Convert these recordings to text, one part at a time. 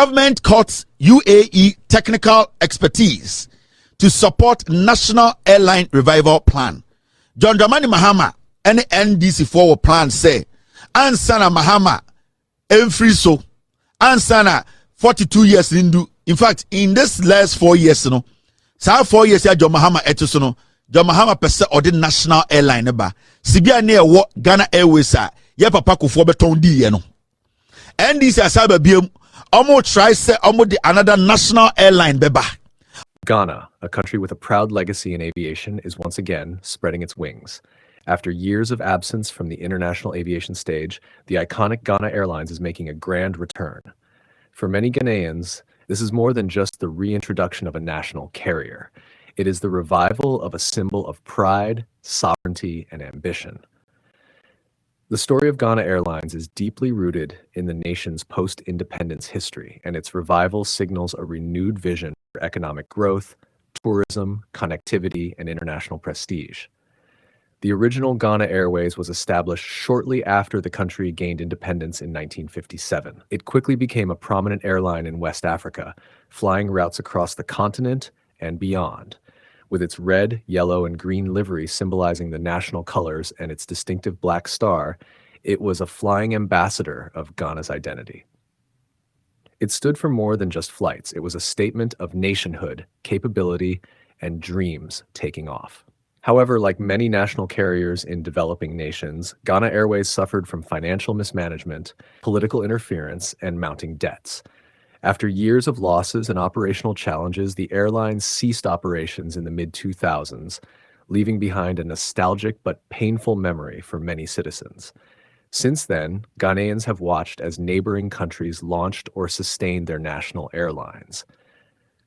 Government cuts UAE technical expertise to support National Airline Revival Plan. John Dramani Mahama and NDC forward plan say, Ansana Mahama, free so, Ansana 42 years into. In fact, in this last 4 years, you know, so 4 years, John Mahama etosono, John Mahama pese or the National Airline ba. Sibia near what Ghana Airways ye papa kufo beton di ye no. NDC asabe biem, omo try say omo the another National Airline beba. Ghana, a country with a proud legacy in aviation, is once again spreading its wings. After years of absence from the international aviation stage, the iconic Ghana Airlines is making a grand return. For many Ghanaians, this is more than just the reintroduction of a national carrier. It is the revival of a symbol of pride, sovereignty, and ambition. The story of Ghana Airlines is deeply rooted in the nation's post-independence history, and its revival signals a renewed vision for economic growth, tourism, connectivity, and international prestige. The original Ghana Airways was established shortly after the country gained independence in 1957. It quickly became a prominent airline in West Africa, flying routes across the continent and beyond. With its red, yellow, and green livery symbolizing the national colors and its distinctive black star, it was a flying ambassador of Ghana's identity. It stood for more than just flights. It was a statement of nationhood, capability, and dreams taking off. However, like many national carriers in developing nations, Ghana Airways suffered from financial mismanagement, political interference, and mounting debts. After years of losses and operational challenges, the airline ceased operations in the mid-2000s, leaving behind a nostalgic but painful memory for many citizens. Since then, Ghanaians have watched as neighboring countries launched or sustained their national airlines.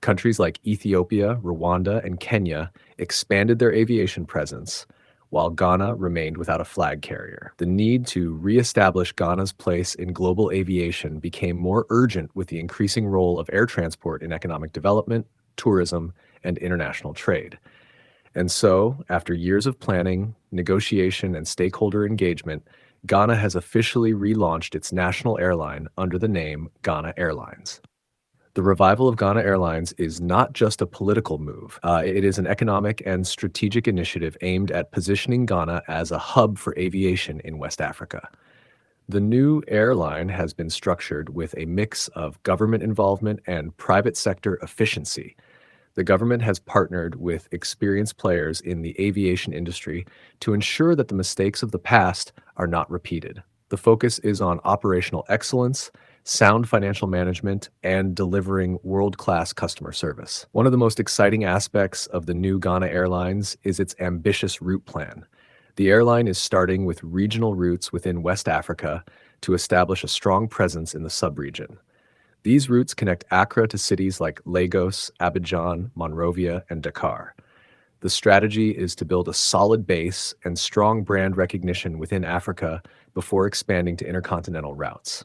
Countries like Ethiopia, Rwanda, and Kenya expanded their aviation presence, while Ghana remained without a flag carrier. The need to reestablish Ghana's place in global aviation became more urgent with the increasing role of air transport in economic development, tourism, and international trade. And so, after years of planning, negotiation, and stakeholder engagement, Ghana has officially relaunched its national airline under the name Ghana Airlines. The revival of Ghana Airlines is not just a political move. It is an economic and strategic initiative aimed at positioning Ghana as a hub for aviation in West Africa. The new airline has been structured with a mix of government involvement and private sector efficiency. The government has partnered with experienced players in the aviation industry to ensure that the mistakes of the past are not repeated. The focus is on operational excellence, sound financial management, and delivering world-class customer service. One of the most exciting aspects of the new Ghana Airlines is its ambitious route plan. The airline is starting with regional routes within West Africa to establish a strong presence in the sub-region. These routes connect Accra to cities like Lagos, Abidjan, Monrovia, and Dakar. The strategy is to build a solid base and strong brand recognition within Africa before expanding to intercontinental routes.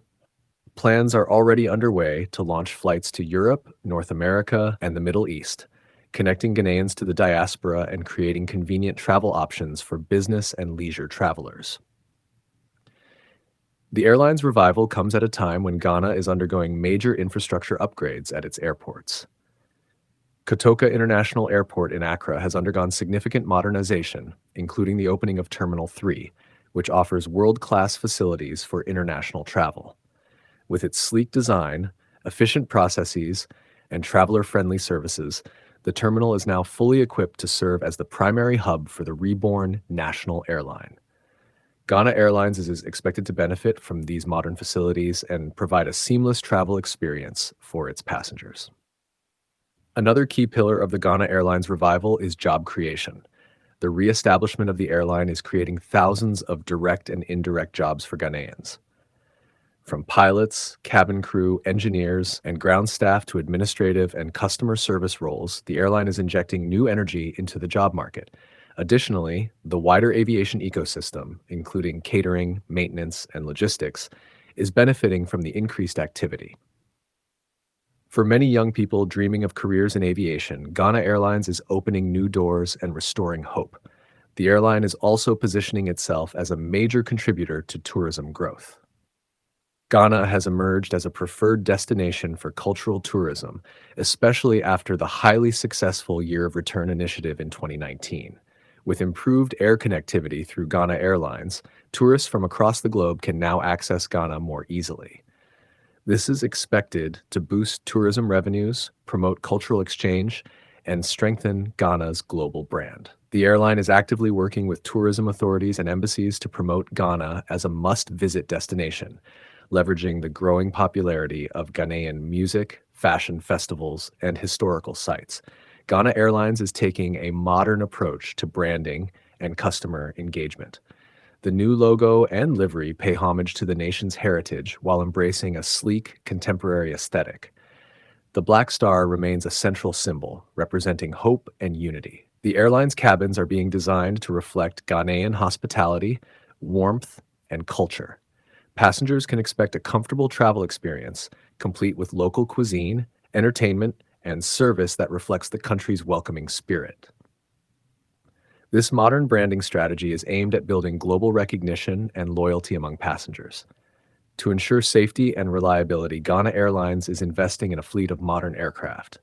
Plans are already underway to launch flights to Europe, North America, and the Middle East, connecting Ghanaians to the diaspora and creating convenient travel options for business and leisure travelers. The airline's revival comes at a time when Ghana is undergoing major infrastructure upgrades at its airports. Kotoka International Airport in Accra has undergone significant modernization, including the opening of Terminal 3, which offers world-class facilities for international travel. With its sleek design, efficient processes, and traveler-friendly services, the terminal is now fully equipped to serve as the primary hub for the reborn national airline. Ghana Airlines is expected to benefit from these modern facilities and provide a seamless travel experience for its passengers. Another key pillar of the Ghana Airlines revival is job creation. The reestablishment of the airline is creating thousands of direct and indirect jobs for Ghanaians. From pilots, cabin crew, engineers, and ground staff to administrative and customer service roles, the airline is injecting new energy into the job market. Additionally, the wider aviation ecosystem, including catering, maintenance, and logistics, is benefiting from the increased activity. For many young people dreaming of careers in aviation, Ghana Airlines is opening new doors and restoring hope. The airline is also positioning itself as a major contributor to tourism growth. Ghana has emerged as a preferred destination for cultural tourism, especially after the highly successful Year of Return initiative in 2019. With improved air connectivity through Ghana Airlines, tourists from across the globe can now access Ghana more easily. This is expected to boost tourism revenues, promote cultural exchange, and strengthen Ghana's global brand. The airline is actively working with tourism authorities and embassies to promote Ghana as a must-visit destination, leveraging the growing popularity of Ghanaian music, fashion festivals, and historical sites. Ghana Airlines is taking a modern approach to branding and customer engagement. The new logo and livery pay homage to the nation's heritage while embracing a sleek, contemporary aesthetic. The Black Star remains a central symbol, representing hope and unity. The airline's cabins are being designed to reflect Ghanaian hospitality, warmth, and culture. Passengers can expect a comfortable travel experience, complete with local cuisine, entertainment, and service that reflects the country's welcoming spirit. This modern branding strategy is aimed at building global recognition and loyalty among passengers. To ensure safety and reliability, Ghana Airlines is investing in a fleet of modern aircraft.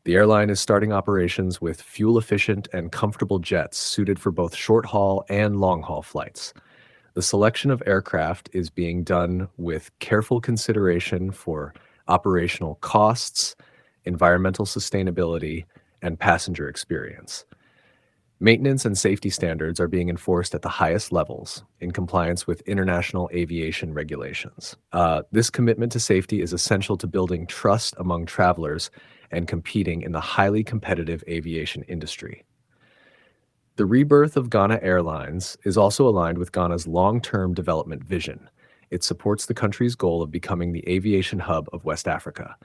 The airline is starting operations with fuel-efficient and comfortable jets suited for both short-haul and long-haul flights. The selection of aircraft is being done with careful consideration for operational costs, environmental sustainability, and passenger experience. Maintenance and safety standards are being enforced at the highest levels in compliance with international aviation regulations. This commitment to safety is essential to building trust among travelers and competing in the highly competitive aviation industry. The rebirth of Ghana Airlines is also aligned with Ghana's long-term development vision. It supports the country's goal of becoming the aviation hub of West Africa.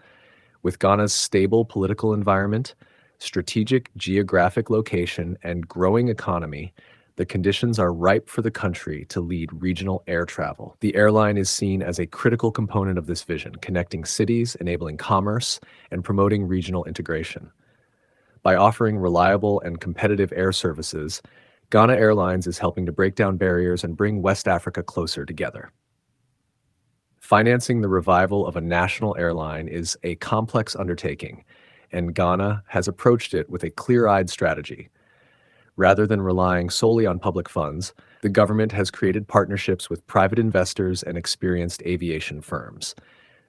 With Ghana's stable political environment, strategic geographic location, and growing economy, the conditions are ripe for the country to lead regional air travel. The airline is seen as a critical component of this vision, connecting cities, enabling commerce, and promoting regional integration. By offering reliable and competitive air services, Ghana Airlines is helping to break down barriers and bring West Africa closer together. Financing the revival of a national airline is a complex undertaking, and Ghana has approached it with a clear-eyed strategy. Rather than relying solely on public funds, the government has created partnerships with private investors and experienced aviation firms.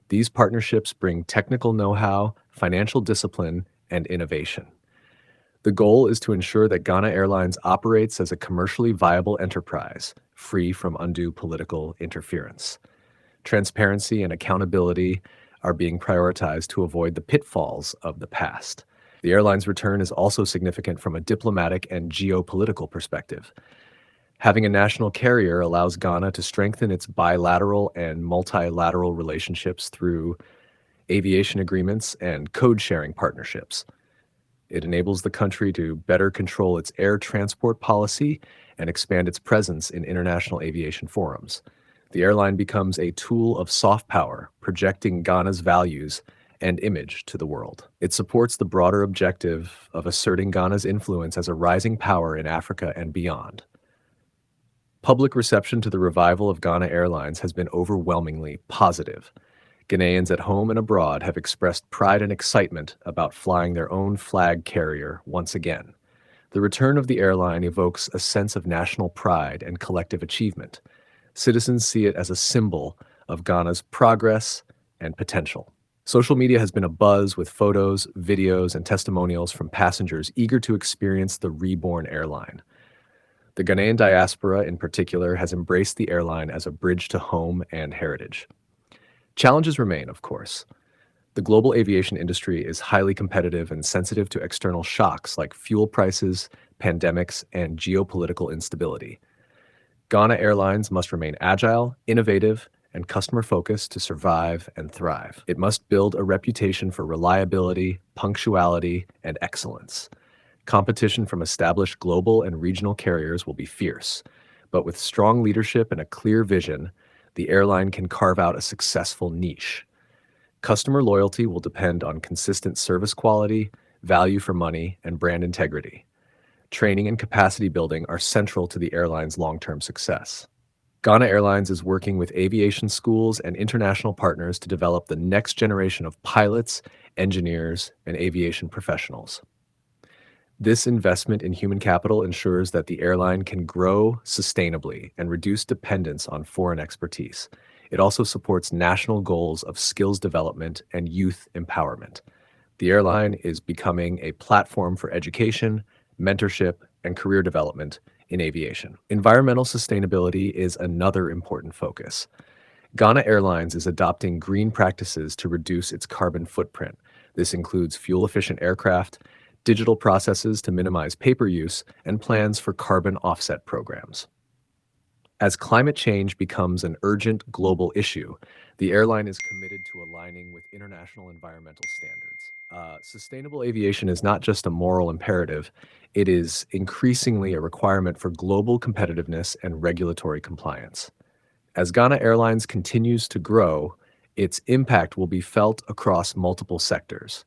These partnerships bring technical know-how, financial discipline, and innovation. The goal is to ensure that Ghana Airlines operates as a commercially viable enterprise, free from undue political interference. Transparency and accountability are being prioritized to avoid the pitfalls of the past. The airline's return is also significant from a diplomatic and geopolitical perspective. Having a national carrier allows Ghana to strengthen its bilateral and multilateral relationships through aviation agreements and code-sharing partnerships. It enables the country to better control its air transport policy and expand its presence in international aviation forums. The airline becomes a tool of soft power, projecting Ghana's values and image to the world. It supports the broader objective of asserting Ghana's influence as a rising power in Africa and beyond. Public reception to the revival of Ghana Airlines has been overwhelmingly positive. Ghanaians at home and abroad have expressed pride and excitement about flying their own flag carrier once again. The return of the airline evokes a sense of national pride and collective achievement. Citizens see it as a symbol of Ghana's progress and potential. Social media has been abuzz with photos, videos, and testimonials from passengers eager to experience the reborn airline. The Ghanaian diaspora, in particular, has embraced the airline as a bridge to home and heritage. Challenges remain, of course. The global aviation industry is highly competitive and sensitive to external shocks like fuel prices, pandemics, and geopolitical instability. Ghana Airlines must remain agile, innovative, and customer-focused to survive and thrive. It must build a reputation for reliability, punctuality, and excellence. Competition from established global and regional carriers will be fierce, but with strong leadership and a clear vision, the airline can carve out a successful niche. Customer loyalty will depend on consistent service quality, value for money, and brand integrity. Training and capacity building are central to the airline's long-term success. Ghana Airlines is working with aviation schools and international partners to develop the next generation of pilots, engineers, and aviation professionals. This investment in human capital ensures that the airline can grow sustainably and reduce dependence on foreign expertise. It also supports national goals of skills development and youth empowerment. The airline is becoming a platform for education, mentorship, and career development in aviation. Environmental sustainability is another important focus. Ghana Airlines is adopting green practices to reduce its carbon footprint. This includes fuel-efficient aircraft, digital processes to minimize paper use, and plans for carbon offset programs. As climate change becomes an urgent global issue, the airline is committed to aligning with international environmental standards. Sustainable aviation is not just a moral imperative, it is increasingly a requirement for global competitiveness and regulatory compliance. As Ghana Airlines continues to grow, its impact will be felt across multiple sectors.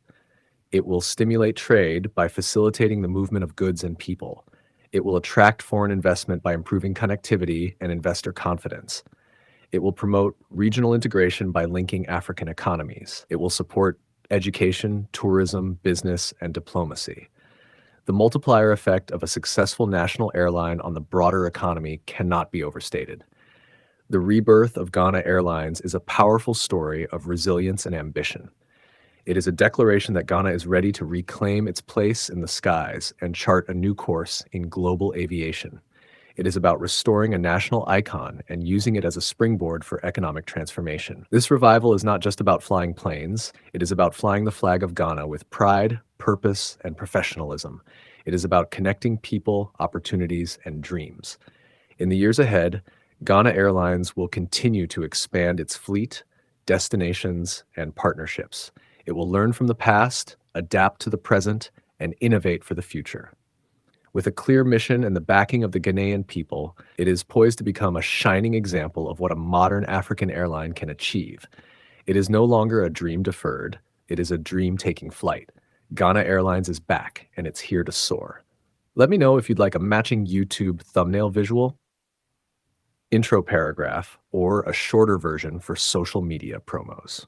It will stimulate trade by facilitating the movement of goods and people. It will attract foreign investment by improving connectivity and investor confidence. It will promote regional integration by linking African economies. It will support education, tourism, business, and diplomacy. The multiplier effect of a successful national airline on the broader economy cannot be overstated. The rebirth of Ghana Airlines is a powerful story of resilience and ambition. It is a declaration that Ghana is ready to reclaim its place in the skies and chart a new course in global aviation. It is about restoring a national icon and using it as a springboard for economic transformation. This revival is not just about flying planes, it is about flying the flag of Ghana with pride, purpose, and professionalism. It is about connecting people, opportunities, and dreams. In the years ahead, Ghana Airlines will continue to expand its fleet, destinations, and partnerships. It will learn from the past, adapt to the present, and innovate for the future. With a clear mission and the backing of the Ghanaian people, it is poised to become a shining example of what a modern African airline can achieve. It is no longer a dream deferred, it is a dream taking flight. Ghana Airlines is back, and it's here to soar. Let me know if you'd like a matching YouTube thumbnail visual, intro paragraph, or a shorter version for social media promos.